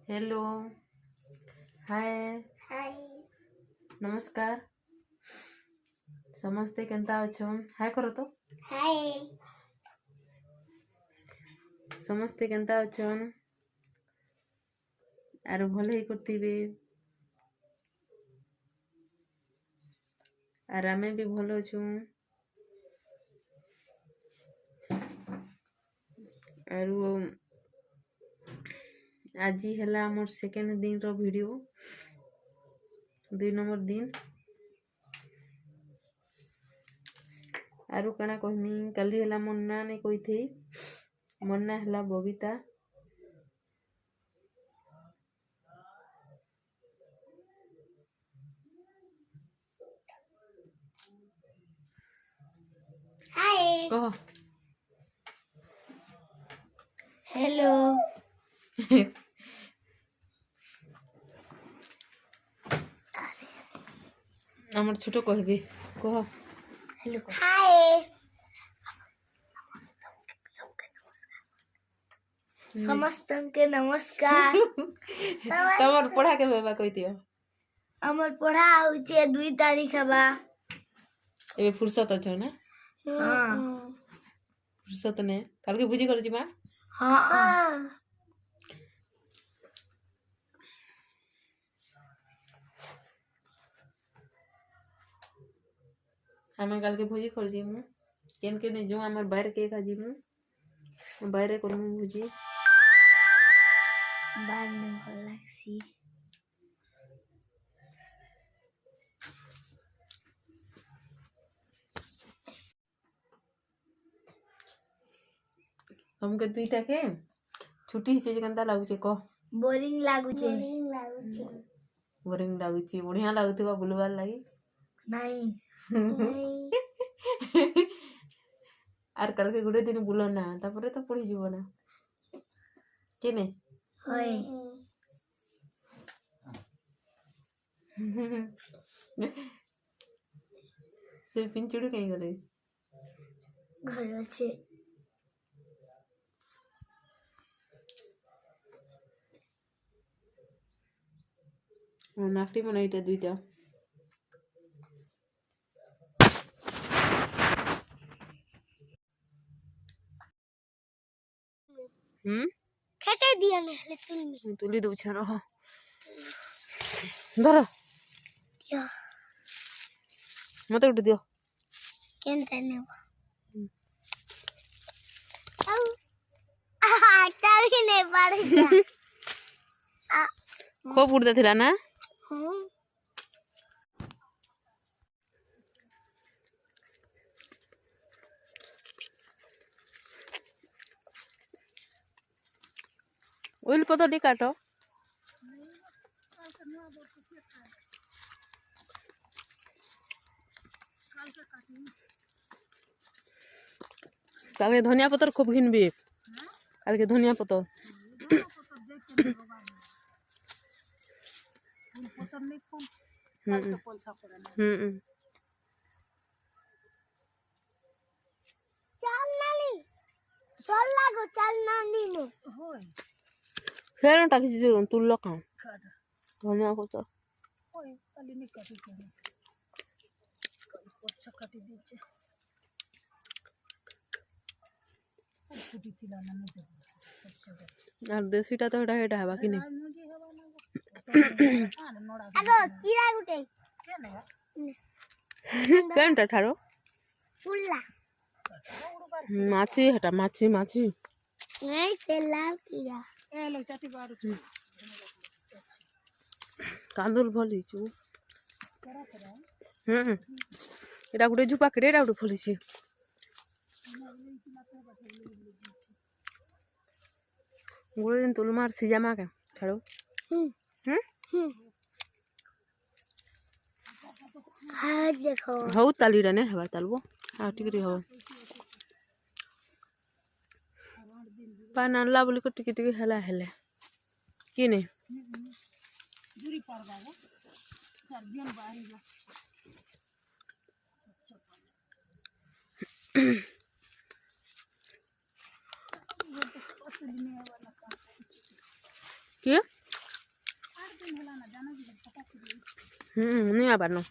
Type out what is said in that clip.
hello hi हाय नमस्कार समस्ते Kenta अछन हाय करो तो हाय समस्ते केंता अछन आरो भले ही करतीबे आर आमे भी भलो अछु आरो आज हैला मोर सेकेंड दिन रो वीडियो 2 नंबर दिन आरो कणा कहनी कल हैला मोर ना नहीं कोई थी मोर ना हैला बबीता हाय कह हेलो हमर छोटो कहबे कह हेलो हाय समस्तंके नमस्कार तमर पढ़ा के बेबा कहि दियो हमर पढ़ा होचे 2 तारीख बा एबे फुर्सत अछो ना हां फुर्सत ने काल के बुझी कर जिमा हां हमें काल के भुजी कर जिमु केन के ने जो हमर बाहर के खा जिमु बाहर करमु भुजी बार में भल लागसी हमके दुईटा के छुट्टी हिचे केनता लागुचे को बोरिंग लागुचे बोरिंग लागुचे बढ़िया लागुतबा बुलवार लागि नहीं आर काल के गुडे दिन बुलो ना तापरे तो पढ़ी जीवो ना केने होय से पिंचुड़ी कहीं गले घर আছে नाफ्टी में नहीं दुईटा खेते दिया ने तुलमी तुली दउ छ रह धर या मत उठ दियो केनता ने आ तभी नहीं पड़ता खूब उड़ता थिला ना ओइल पतो दी काटो काल के धनिया पत्तर खूब घिनबे काल के धनिया पत्तर चल नाली चल लागो चल नानी ने होय सेरन टाकी जरूर तुल्लो का धनिया पत्तर होय काली ने काटी करे अच्छा काटी दीचे फुटी तिला ना यार देसीटा तो हेटा हेटा हवा कि नहीं आगो कीड़ा गुटे केनटा ठारो फुल्ला माछी हेटा माछी माछी नहीं से लाल कीड़ा ए लो चाटी बारू कांदुल भली छु एटा गुटे जुपा केरे एटा गुटे फलिछि गुटे दिन तुल मार सिजामा का ठारो हाँ देखो हौ ताली रने हवा तालबो आ टिकरी हो पान अनला बोली को टिकी टिकी हला हेले कि नहीं दूरी पर बाबा सर्दियन बाहरी जा क्या નહીં આવવાનું